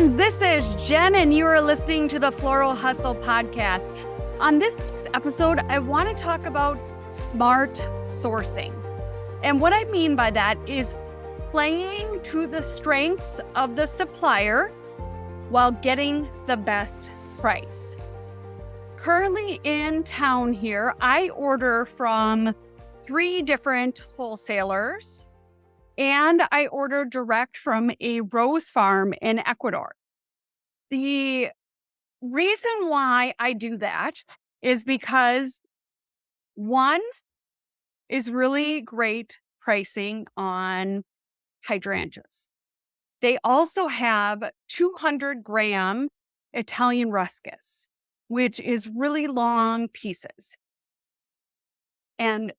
friends, this is Jen, and you are listening to the Floral Hustle podcast. On this week's episode, I want to talk about smart sourcing. And what I mean by that is playing to the strengths of the supplier while getting the best price. Currently in town here, I order from 3 different wholesalers, and I order direct from a rose farm in Ecuador. The reason why I do that is because one is really great pricing on hydrangeas. They also have 200-gram Italian ruscus, which is really long pieces. And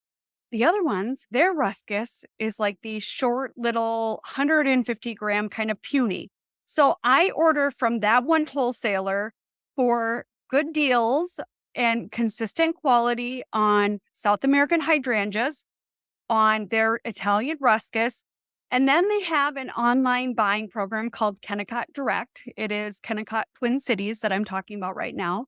the other ones, their ruscus is like these short little 150-gram kind of puny. So I order from that one wholesaler for good deals and consistent quality on South American hydrangeas, on their Italian ruscus. And then they have an online buying program called Kennecott Direct. It is Kennecott Twin Cities that I'm talking about right now.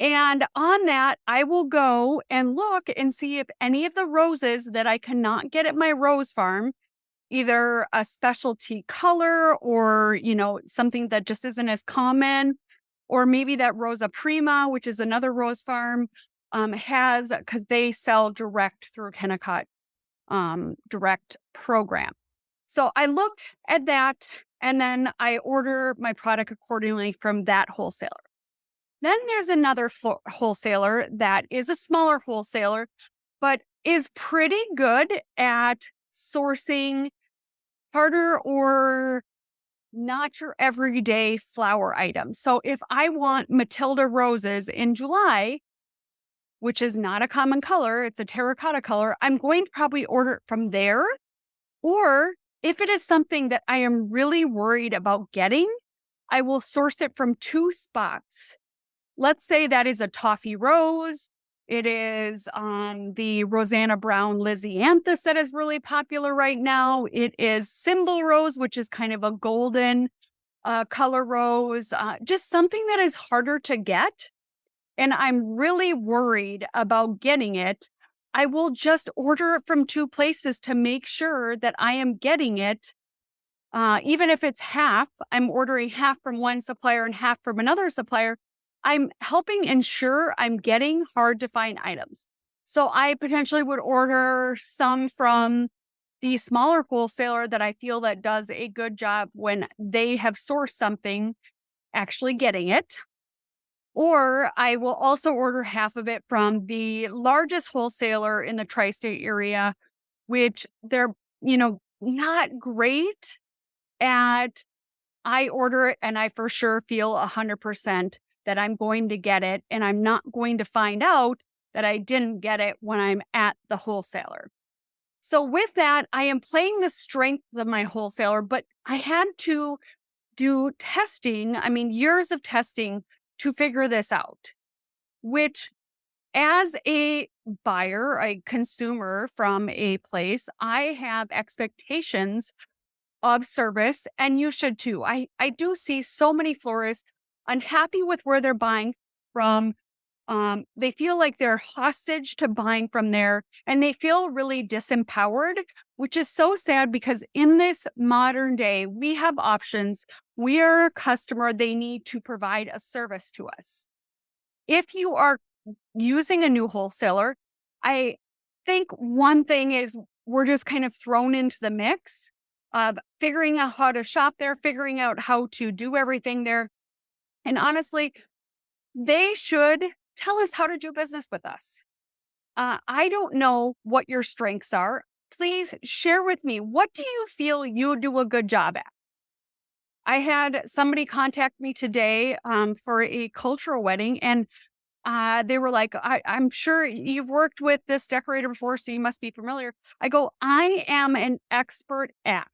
And on that, I will go and look and see if any of the roses that I cannot get at my rose farm, either a specialty color or, something that just isn't as common, or maybe that Rosa Prima, which is another rose farm, has, because they sell direct through Kennecott Direct program. So I look at that and then I order my product accordingly from that wholesaler. Then there's another wholesaler that is a smaller wholesaler, but is pretty good at sourcing harder or not your everyday flower items. So if I want Matilda roses in July, which is not a common color, it's a terracotta color, I'm going to probably order it from there. Or if it is something that I am really worried about getting, I will source it from 2 spots. Let's say that is a toffee rose. It is the Rosanna Brown Lysianthus that is really popular right now. It is Symbol Rose, which is kind of a golden color rose, just something that is harder to get. And I'm really worried about getting it. I will just order it from 2 places to make sure that I am getting it. Even if it's half, I'm ordering half from one supplier and half from another supplier. I'm helping ensure I'm getting hard to find items. So I potentially would order some from the smaller wholesaler that I feel that does a good job when they have sourced something, actually getting it. Or I will also order half of it from the largest wholesaler in the tri-state area, which they're, not great at. I order it and I for sure feel 100% that I'm going to get it, and I'm not going to find out that I didn't get it when I'm at the wholesaler. So with that, I am playing the strengths of my wholesaler, but I had to do testing, years of testing to figure this out, which as a buyer, a consumer from a place, I have expectations of service, and you should too. I do see so many florists unhappy with where they're buying from. They feel like they're hostage to buying from there, and they feel really disempowered, which is so sad because in this modern day, we have options. We are a customer. They need to provide a service to us. If you are using a new wholesaler, I think one thing is we're just kind of thrown into the mix of figuring out how to shop there, figuring out how to do everything there. And honestly, they should tell us how to do business with us. I don't know what your strengths are. Please share with me. What do you feel you do a good job at? I had somebody contact me today for a cultural wedding, and they were like, I'm sure you've worked with this decorator before, so you must be familiar. I go, I am an expert at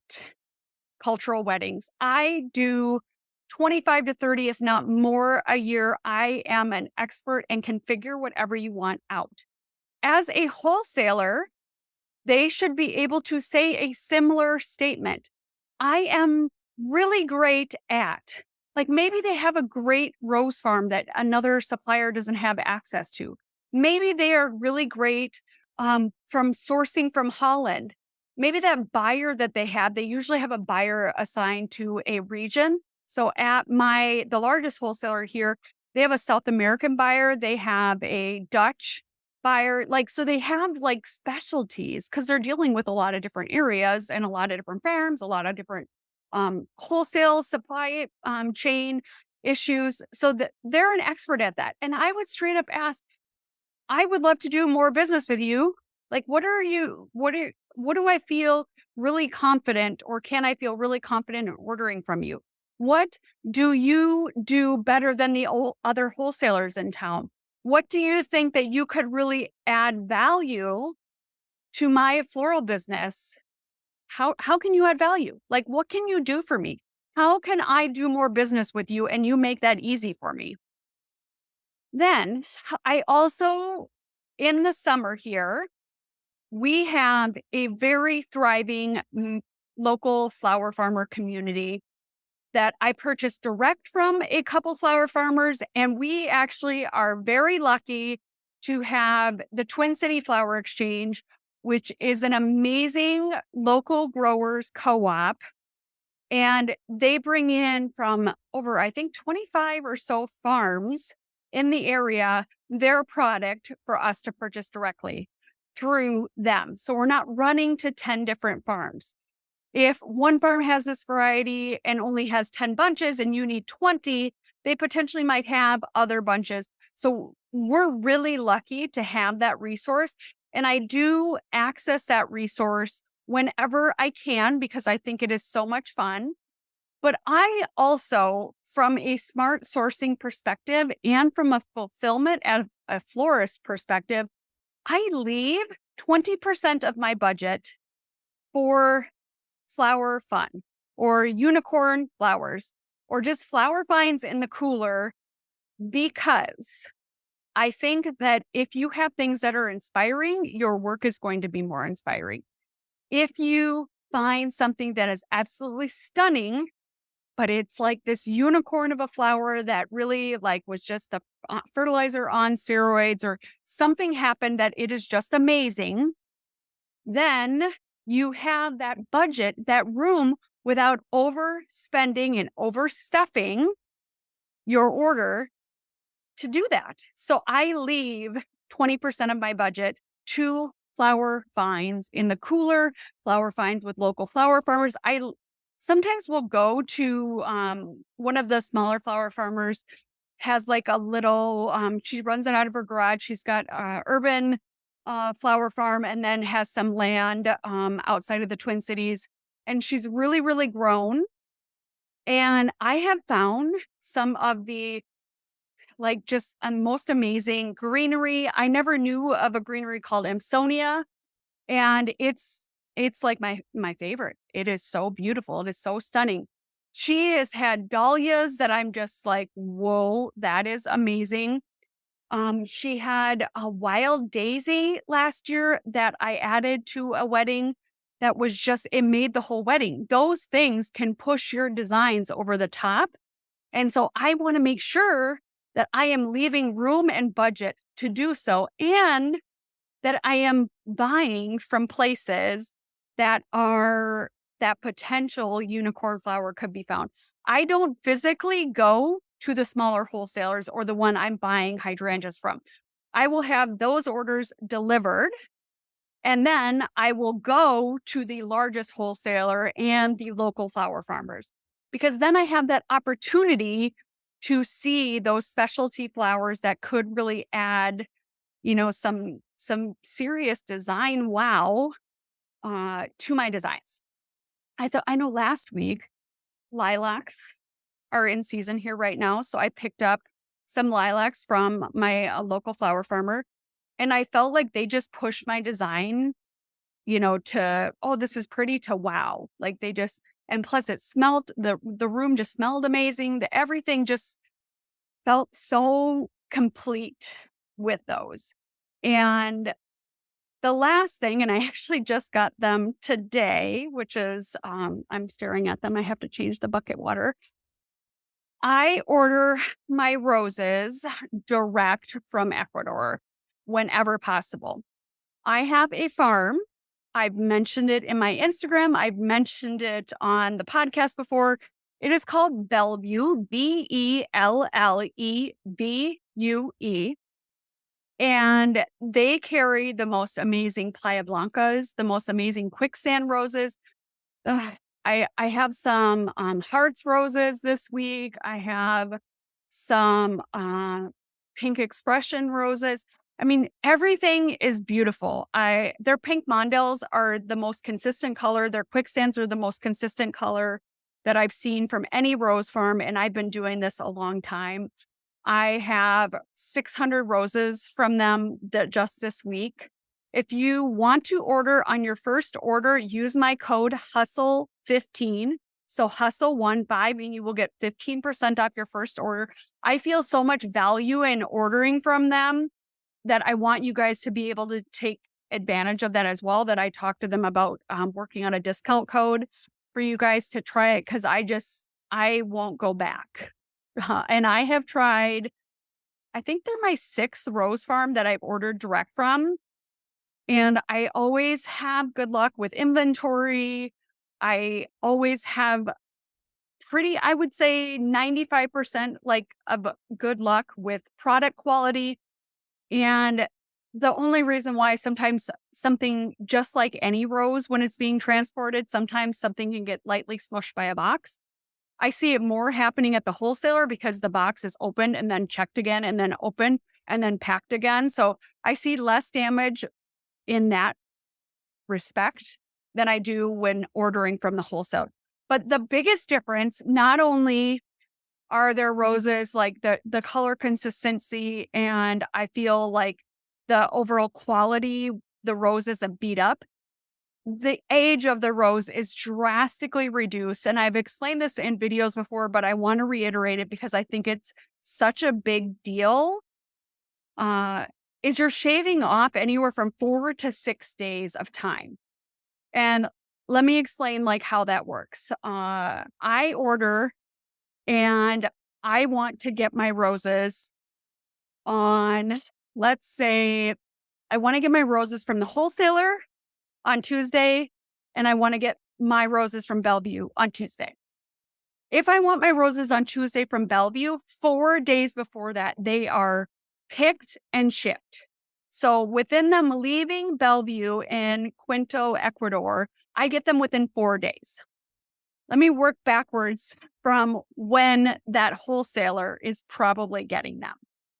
cultural weddings. I do 25 to 30, if not more a year. I am an expert and can figure whatever you want out. As a wholesaler, they should be able to say a similar statement. I am really great at. Like maybe they have a great rose farm that another supplier doesn't have access to. Maybe they are really great from sourcing from Holland. Maybe that buyer that they have, they usually have a buyer assigned to a region. So at the largest wholesaler here, they have a South American buyer, they have a Dutch buyer. Like, so they have like specialties because they're dealing with a lot of different areas and a lot of different farms, a lot of different wholesale supply chain issues. So that they're an expert at that. And I would straight up ask, I would love to do more business with you. Like, what do I feel really confident, or can I feel really confident in ordering from you? What do you do better than the other wholesalers in town? What do you think that you could really add value to my floral business? How can you add value? Like, what can you do for me? How can I do more business with you and you make that easy for me? Then I also, in the summer here, we have a very thriving local flower farmer community that I purchased direct from a couple flower farmers. And we actually are very lucky to have the Twin City Flower Exchange, which is an amazing local growers co-op. And they bring in from over, I think, 25 or so farms in the area, their product for us to purchase directly through them. So we're not running to 10 different farms. If one farm has this variety and only has 10 bunches and you need 20, they potentially might have other bunches. So we're really lucky to have that resource. And I do access that resource whenever I can because I think it is so much fun. But I also, from a smart sourcing perspective and from a fulfillment as a florist perspective, I leave 20% of my budget for flower fun or unicorn flowers or just flower finds in the cooler because I think that if you have things that are inspiring, your work is going to be more inspiring. If you find something that is absolutely stunning, but it's like this unicorn of a flower that really like was just the fertilizer on steroids or something happened that it is just amazing, then you have that budget, that room without overspending and overstuffing your order to do that. So I leave 20% of my budget to flower finds in the cooler, flower finds with local flower farmers. I sometimes will go to one of the smaller flower farmers has like a little she runs it out of her garage. She's got urban flower farm and then has some land outside of the Twin Cities. And she's really, really grown. And I have found some of the like just most amazing greenery. I never knew of a greenery called Amsonia, and it's like my favorite. It is so beautiful. It is so stunning. She has had dahlias that I'm just like, whoa, that is amazing. She had a wild daisy last year that I added to a wedding that was just, it made the whole wedding. Those things can push your designs over the top. And so I want to make sure that I am leaving room and budget to do so and that I am buying from places that are that potential unicorn flower could be found. I don't physically go to the smaller wholesalers or the one I'm buying hydrangeas from. I will have those orders delivered and then I will go to the largest wholesaler and the local flower farmers because then I have that opportunity to see those specialty flowers that could really add, some serious design wow to my designs. I know last week lilacs are in season here right now, so I picked up some lilacs from my local flower farmer, and I felt like they just pushed my design, to oh, this is pretty to wow. Like they just and plus it smelled the room just smelled amazing. Everything just felt so complete with those. And the last thing, and I actually just got them today, which is, I'm staring at them. I have to change the bucket water. I order my roses direct from Ecuador whenever possible. I have a farm. I've mentioned it in my Instagram. I've mentioned it on the podcast before. It is called Bellevue, Bellebue. And they carry the most amazing Playa Blancas, the most amazing quicksand roses. Ugh, I have some hearts roses this week. I have some pink expression roses. I mean, everything is beautiful. Their pink mondels are the most consistent color. Their quicksands are the most consistent color that I've seen from any rose farm, and I've been doing this a long time. I have 600 roses from them just this week. If you want to order on your first order, use my code HUSTLE15. So HUSTLE15, and you will get 15% off your first order. I feel so much value in ordering from them that I want you guys to be able to take advantage of that as well, that I talked to them about working on a discount code for you guys to try it, because I won't go back. And I have tried, I think they're my 6th rose farm that I've ordered direct from. And I always have good luck with inventory. I always have I would say 95% of good luck with product quality. And the only reason why sometimes something, just like any rose, when it's being transported, sometimes something can get lightly smushed by a box. I see it more happening at the wholesaler because the box is opened and then checked again and then opened and then packed again. So I see less damage in that respect than I do when ordering from the wholesale. But the biggest difference, not only are their roses like the color consistency, and I feel like the overall quality, the rose isn't beat up. The age of the rose is drastically reduced. And I've explained this in videos before, but I want to reiterate it because I think it's such a big deal. Is you're shaving off anywhere from 4 to 6 days of time. And let me explain how that works. I order and I want to get my roses on, let's say, I want to get my roses from the wholesaler on Tuesday, and I want to get my roses from Bellevue on Tuesday. If I want my roses on Tuesday from Bellevue, 4 days before that, they are picked and shipped. So within them leaving Bellevue in Quito, Ecuador, I get them within 4 days. Let me work backwards from when that wholesaler is probably getting them,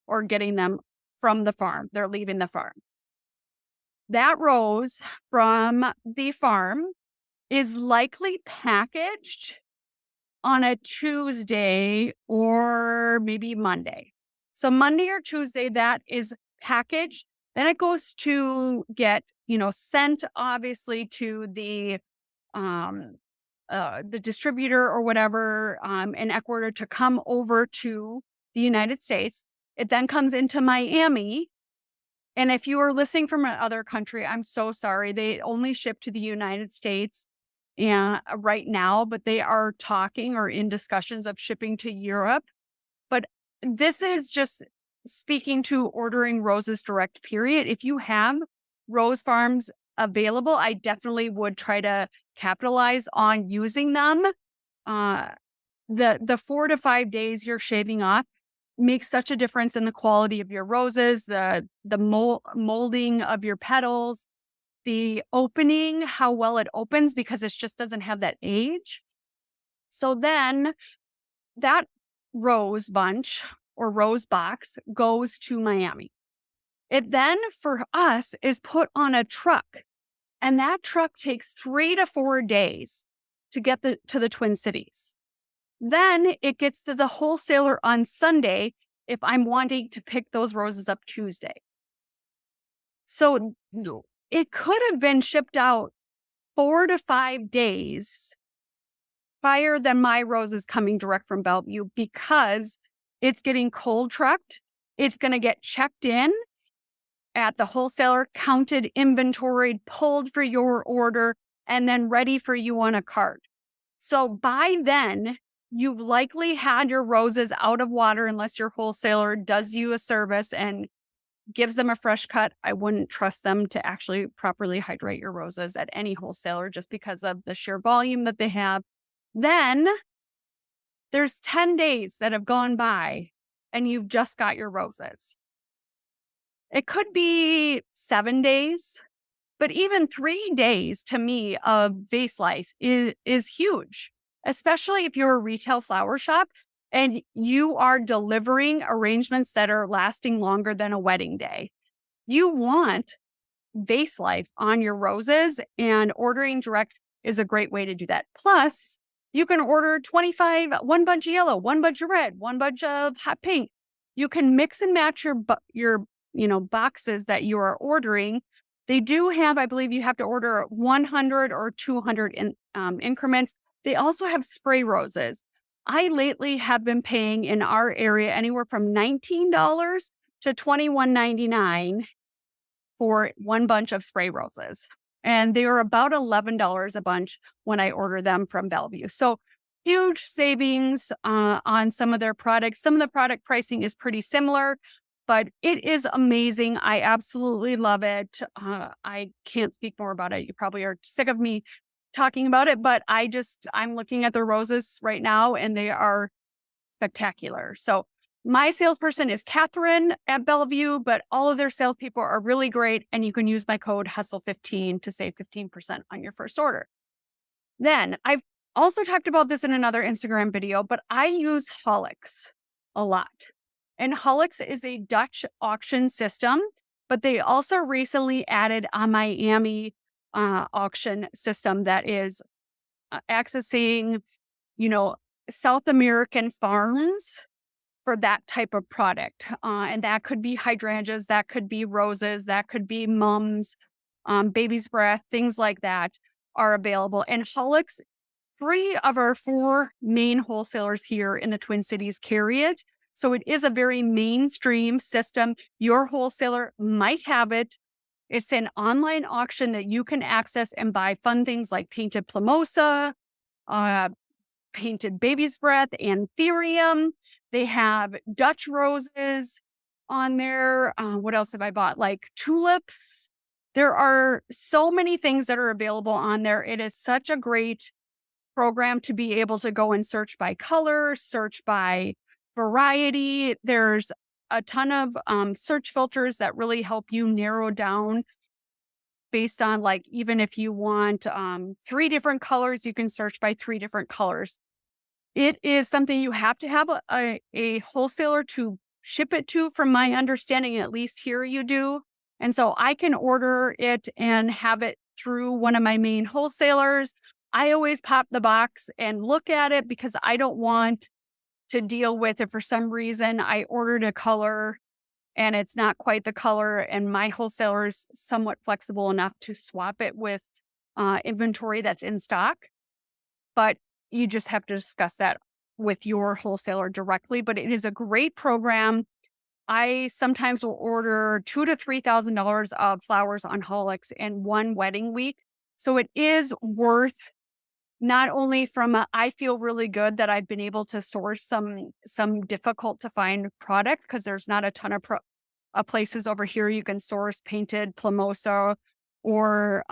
or getting them from the farm. They're leaving the farm. That rose from the farm is likely packaged on a Tuesday or maybe Monday. So Monday or Tuesday, that is packaged. Then it goes to get, sent obviously to the distributor or whatever in Ecuador to come over to the United States. It then comes into Miami. And if you are listening from another country, I'm so sorry. They only ship to the United States right now, but they are talking or in discussions of shipping to Europe. But this is just speaking to ordering roses direct, period. If you have rose farms available, I definitely would try to capitalize on using them. The 4 to 5 days you're shaving off makes such a difference in the quality of your roses, the molding of your petals, the opening, how well it opens, because it just doesn't have that age. So then that rose bunch or rose box goes to Miami. It then, for us, is put on a truck, and that truck takes 3 to 4 days to get to the Twin Cities. Then it gets to the wholesaler on Sunday if I'm wanting to pick those roses up Tuesday. So it could have been shipped out 4 to 5 days prior than my roses coming direct from Bellevue, because it's getting cold trucked. It's going to get checked in. at the wholesaler, counted, inventoried, pulled for your order, and then ready for you on a cart. So by then, you've likely had your roses out of water unless your wholesaler does you a service and gives them a fresh cut. I wouldn't trust them to actually properly hydrate your roses at any wholesaler just because of the sheer volume that they have. Then there's 10 days that have gone by and you've just got your roses. It could be 7 days, but even 3 days to me of vase life is huge, especially if you're a retail flower shop and you are delivering arrangements that are lasting longer than a wedding day. You want vase life on your roses, and ordering direct is a great way to do that. Plus, you can order 25, one bunch of yellow, one bunch of red, one bunch of hot pink. You can mix and match your boxes that you are ordering. They do have, I believe you have to order 100 or 200 increments. They also have spray roses. I lately have been paying in our area anywhere from $19 to $21.99 for one bunch of spray roses. And they are about $11 a bunch when I order them from Bellevue. So huge savings on some of their products. Some of the product pricing is pretty similar, but it is amazing. I absolutely love it. I can't speak more about it. You probably are sick of me talking about it, but I'm looking at their roses right now and they are spectacular. So my salesperson is Catherine at Bellevue, but all of their salespeople are really great. And you can use my code HUSTLE15 to save 15% on your first order. Then I've also talked about this in another Instagram video, but I use Holix a lot. And Holix is a Dutch auction system, but they also recently added a Miami auction system that is accessing, South American farms for that type of product. And that could be hydrangeas, that could be roses, that could be mums, baby's breath, things like that are available. And Holix, 3 of our 4 main wholesalers here in the Twin Cities carry it. So it is a very mainstream system. Your wholesaler might have it. It's an online auction that you can access and buy fun things like painted plumosa, painted baby's breath, anthurium. They have Dutch roses on there. What else have I bought? Like tulips. There are so many things that are available on there. It is such a great program to be able to go and search by color, search by variety. There's a ton of search filters that really help you narrow down based on, like, even if you want 3 different colors, you can search by 3 different colors. It is something you have to have a wholesaler to ship it to, from my understanding, at least here you do. And so I can order it and have it through one of my main wholesalers. I always pop the box and look at it because I don't want to deal with if for some reason I ordered a color and it's not quite the color, and my wholesaler is somewhat flexible enough to swap it with inventory that's in stock. But you just have to discuss that with your wholesaler directly. But it is a great program. I sometimes will order $2,000 to $3,000 of flowers on Holix in one wedding week. So it is worth, not only from I feel really good that I've been able to source some difficult to find product, because there's not a ton of places over here you can source painted plumosa, or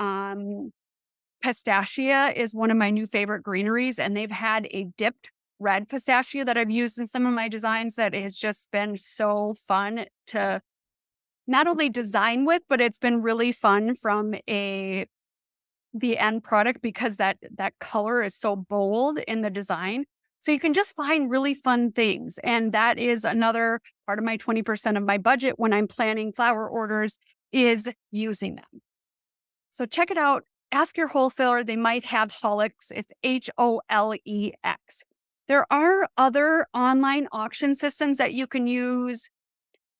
pistachia is one of my new favorite greeneries, and they've had a dipped red pistachia that I've used in some of my designs that has just been so fun to not only design with, but it's been really fun from the end product, because that color is so bold in the design. So you can just find really fun things. And that is another part of my 20% of my budget when I'm planning flower orders, is using them. So check it out. Ask your wholesaler. They might have Holix. It's Holex. There are other online auction systems that you can use.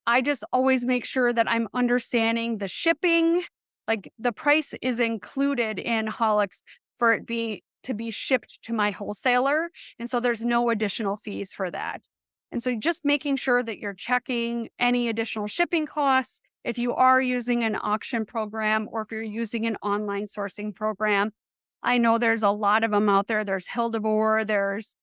I just always make sure that I'm understanding the shipping. Like, the price is included in Holix for it to be shipped to my wholesaler. And so there's no additional fees for that. And so just making sure that you're checking any additional shipping costs if you are using an auction program or if you're using an online sourcing program. I know there's a lot of them out there. There's Hildebor, there's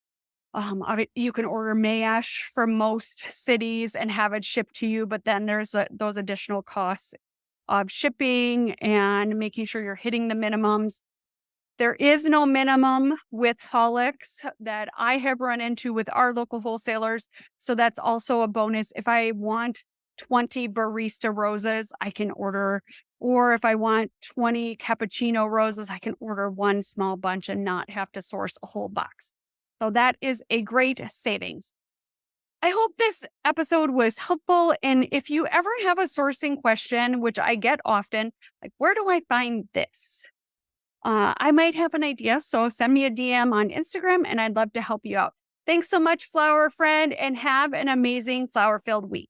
you can order Mayash from most cities and have it shipped to you, but then there's those additional costs of shipping and making sure you're hitting the minimums. There is no minimum with Holix that I have run into with our local wholesalers. So that's also a bonus. If I want 20 barista roses, I can order, or if I want 20 cappuccino roses, I can order one small bunch and not have to source a whole box. So that is a great savings. I hope this episode was helpful. And if you ever have a sourcing question, which I get often, like, where do I find this? I might have an idea, so send me a DM on Instagram and I'd love to help you out. Thanks so much, flower friend, and have an amazing flower-filled week.